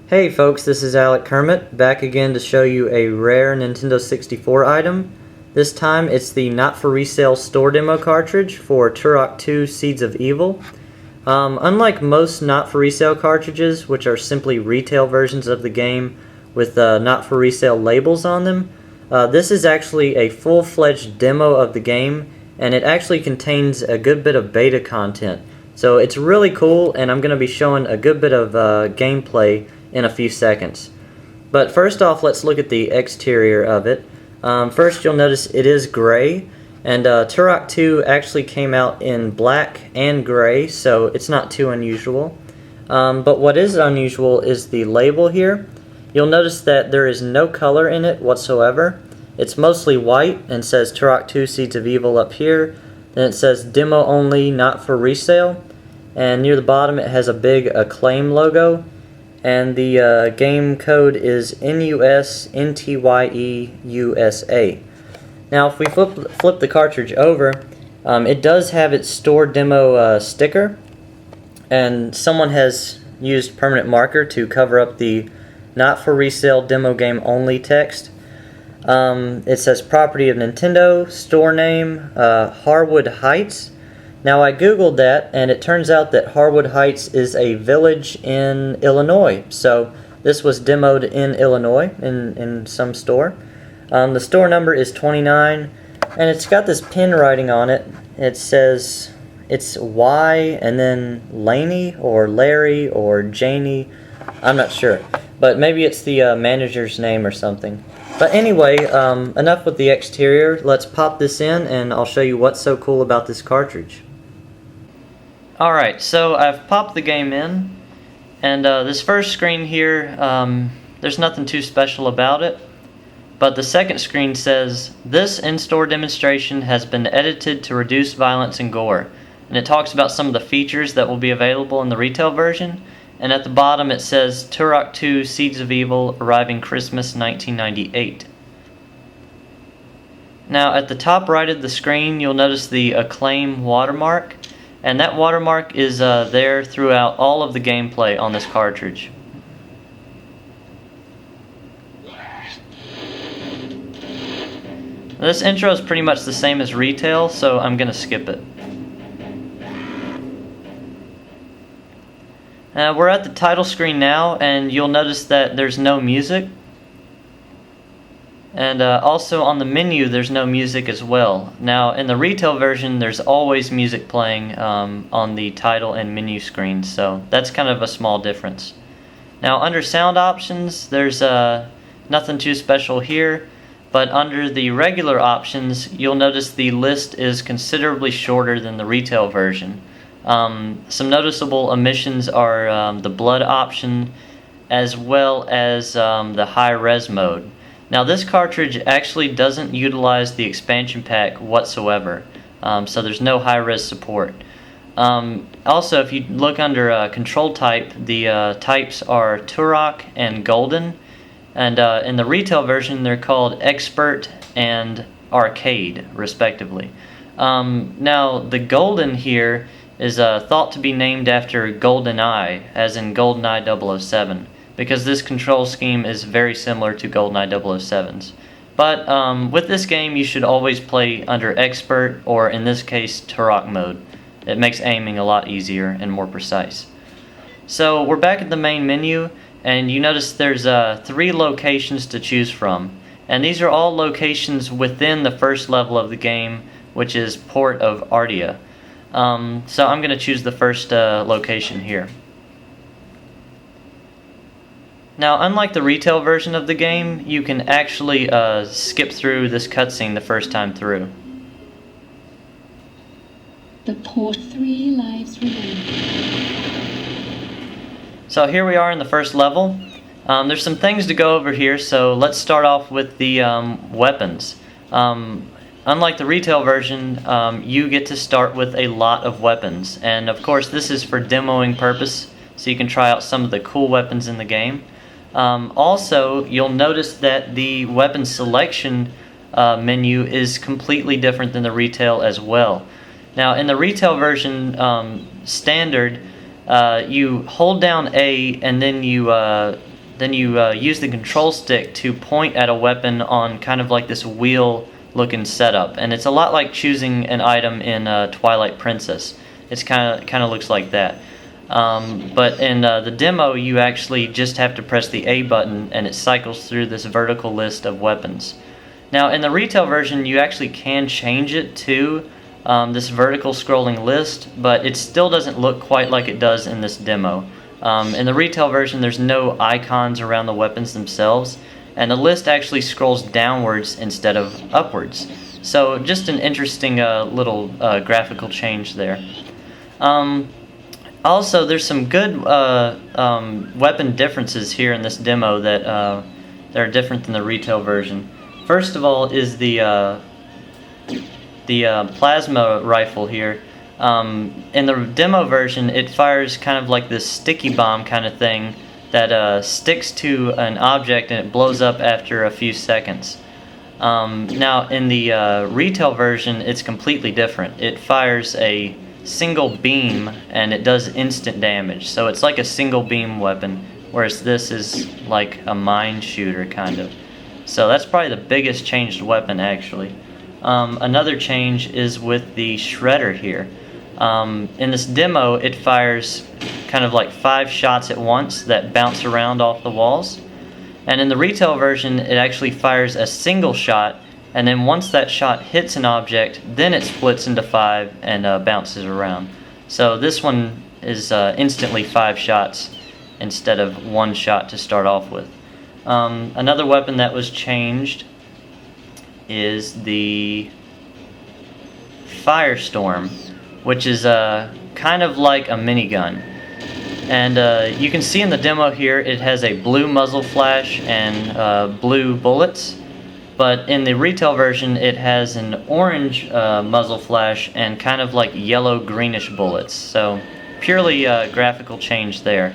Hey folks, this is aleckermit, back again to show you a rare Nintendo 64 item. This time it's the not for resale store demo cartridge for Turok 2 Seeds of Evil. Unlike most not for resale cartridges, which are simply retail versions of the game with not for resale labels on them, this is actually a full-fledged demo of the game, and it actually contains a good bit of beta content. So it's really cool, and I'm going to be showing a good bit of gameplay in a few seconds. But first off, let's look at the exterior of it. First, you'll notice it is gray, and Turok 2 actually came out in black and gray, so it's not too unusual. But what is unusual is the label here. You'll notice that there is no color in it whatsoever. It's mostly white and says Turok 2 Seeds of Evil up here. Then it says demo only, not for resale. And near the bottom it has a big Acclaim logo. And the game code is NUSNTYEUSA. Now if we flip the cartridge over, it does have its store demo sticker. And someone has used permanent marker to cover up the not for resale demo game only text. It says property of Nintendo, store name, Harwood Heights. Now I googled that, and it turns out that Harwood Heights is a village in Illinois. So this was demoed in Illinois in some store. The store number is 29, and it's got this pin writing on it. It says it's Y and then Laney or Larry or Janie. I'm not sure, but maybe it's the manager's name or something. But anyway, enough with the exterior. Let's pop this in and I'll show you what's so cool about this cartridge. Alright, so I've popped the game in, and this first screen here, there's nothing too special about it. But the second screen says, this in-store demonstration has been edited to reduce violence and gore. And it talks about some of the features that will be available in the retail version. And at the bottom it says Turok 2 Seeds of Evil arriving Christmas 1998. Now at the top right of the screen you'll notice the Acclaim watermark, and that watermark is there throughout all of the gameplay on this cartridge. This intro is pretty much the same as retail, so I'm going to skip it. We're at the title screen now, and you'll notice that there's no music. And also on the menu there's no music as well. Now in the retail version there's always music playing on the title and menu screens, so that's kind of a small difference. Now under sound options there's nothing too special here, but under the regular options you'll notice the list is considerably shorter than the retail version. Some noticeable omissions are the blood option as well as the high res mode. Now this cartridge actually doesn't utilize the expansion pack whatsoever, so there's no high res support. Also if you look under control type, the types are Turok and Golden, and in the retail version they're called Expert and Arcade respectively. Now the Golden here is thought to be named after GoldenEye, as in GoldenEye 007, because this control scheme is very similar to GoldenEye 007's. But with this game you should always play under Expert, or in this case Turok mode. It makes aiming a lot easier and more precise. So we're back at the main menu, and you notice there's 3 locations to choose from. And these are all locations within the first level of the game, which is Port of Ardia. So I'm going to choose the first location here. Now unlike the retail version of the game, you can actually skip through this cutscene the first time through. The port 3 lives remain. So here we are in the first level. There's some things to go over here, so let's start off with the weapons. Unlike the retail version, you get to start with a lot of weapons, and of course this is for demoing purpose, so you can try out some of the cool weapons in the game. Also, you'll notice that the weapon selection menu is completely different than the retail as well. Now in the retail version, standard, you hold down A and then you then you use the control stick to point at a weapon on kind of like this wheel looking setup, and it's a lot like choosing an item in Twilight Princess. It's kind of looks like that. But in the demo, you actually just have to press the A button and it cycles through this vertical list of weapons. Now in the retail version, you actually can change it to this vertical scrolling list, but it still doesn't look quite like it does in this demo. In the retail version, there's no icons around the weapons themselves, and the list actually scrolls downwards instead of upwards. So just an interesting little graphical change there. Also, there's some good weapon differences here in this demo that are different than the retail version. First of all is the plasma rifle here. In the demo version, it fires kind of like this sticky bomb kind of thing that sticks to an object and it blows up after a few seconds. Now in the retail version, it's completely different. It fires a single beam and it does instant damage, so it's like a single beam weapon, whereas this is like a mine shooter kind of. So that's probably the biggest changed weapon actually. Another change is with the shredder here. In this demo, it fires kind of like 5 shots at once that bounce around off the walls, and in the retail version it actually fires a single shot, and then once that shot hits an object, then it splits into 5 and bounces around. So this one is instantly 5 shots instead of 1 shot to start off with. Another weapon that was changed is the Firestorm, which is kind of like a minigun. And you can see in the demo here it has a blue muzzle flash and blue bullets. But in the retail version, it has an orange muzzle flash and kind of like yellow greenish bullets. So purely graphical change there.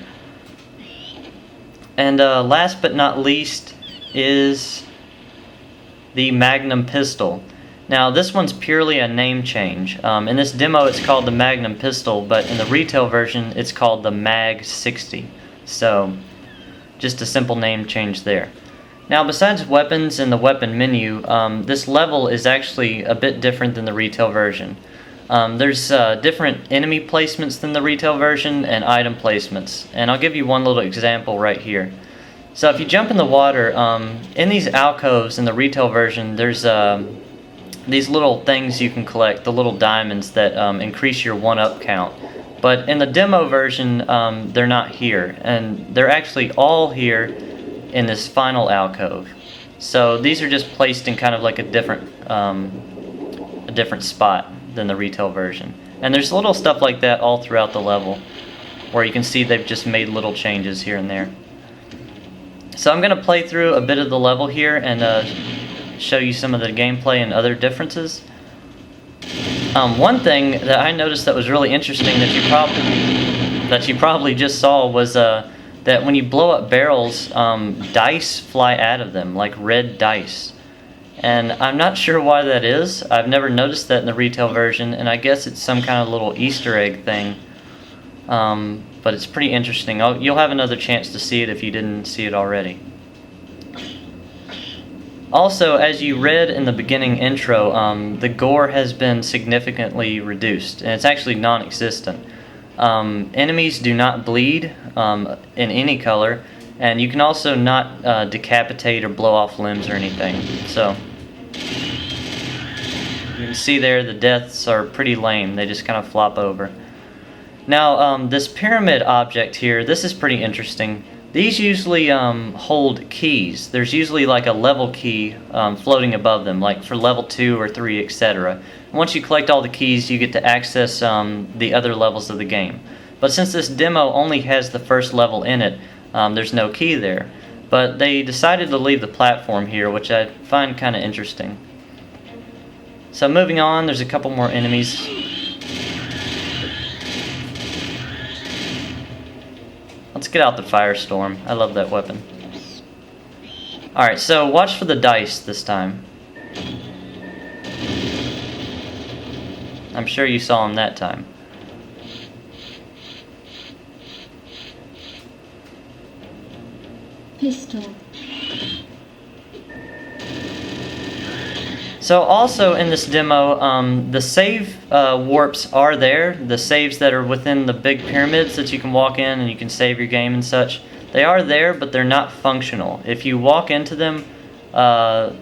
And last but not least is the Magnum Pistol. Now this one's purely a name change. In this demo it's called the Magnum Pistol, but in the retail version it's called the Mag 60. So just a simple name change there. Now besides weapons and the weapon menu, this level is actually a bit different than the retail version. There's different enemy placements than the retail version and item placements, and I'll give you one little example right here. So if you jump in the water, in these alcoves in the retail version, there's these little things you can collect, the little diamonds that increase your 1-up count. But in the demo version, they're not here, and they're actually all here in this final alcove. So these are just placed in kind of like a different spot than the retail version. And there's little stuff like that all throughout the level, where you can see they've just made little changes here and there. So I'm going to play through a bit of the level here and show you some of the gameplay and other differences. One thing that I noticed that was really interesting that you probably just saw was that when you blow up barrels, dice fly out of them, like red dice. And I'm not sure why that is. I've never noticed that in the retail version, and I guess it's some kind of little Easter egg thing. But it's pretty interesting. You'll have another chance to see it if you didn't see it already. Also, as you read in the beginning intro, the gore has been significantly reduced, and it's actually non-existent. Enemies do not bleed in any color, and you can also not decapitate or blow off limbs or anything. So you can see there the deaths are pretty lame. They just kind of flop over. Now this pyramid object here, this is pretty interesting. These usually hold keys. There's usually like a level key floating above them, like for level 2 or 3, etc. Once you collect all the keys, you get to access the other levels of the game. But since this demo only has the first level in it, there's no key there. But they decided to leave the platform here, which I find kind of interesting. So moving on, there's a couple more enemies. Let's get out the Firestorm. I love that weapon. Alright, so watch for the dice this time. I'm sure you saw them that time. Pistol. So also in this demo, the save warps are there. The saves that are within the big pyramids that you can walk in and you can save your game and such. They are there, but they're not functional. If you walk into them,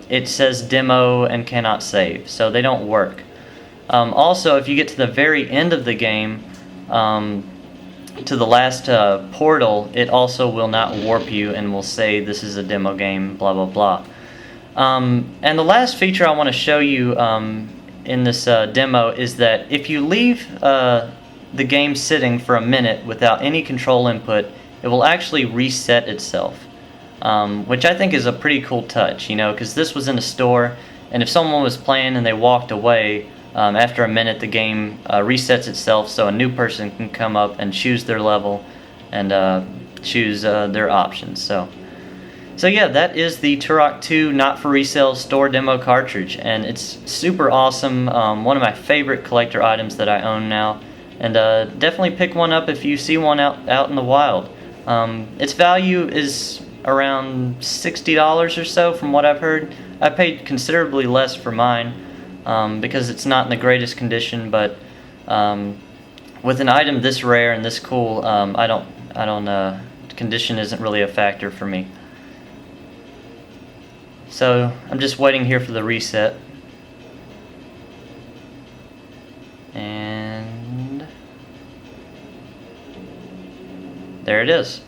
it says demo and cannot save, so they don't work. Also, if you get to the very end of the game, to the last portal, it also will not warp you and will say this is a demo game, blah blah blah. And the last feature I want to show you in this demo is that if you leave the game sitting for a minute without any control input, it will actually reset itself, which I think is a pretty cool touch, you know, because this was in a store, and if someone was playing and they walked away, after a minute the game resets itself so a new person can come up and choose their level and choose their options. So yeah, that is the Turok 2 Not For Resale store demo cartridge, and it's super awesome. One of my favorite collector items that I own now, and definitely pick one up if you see one out in the wild. Its value is around $60 or so from what I've heard. I paid considerably less for mine because it's not in the greatest condition, but with an item this rare and this cool, condition isn't really a factor for me. So I'm just waiting here for the reset. And there it is.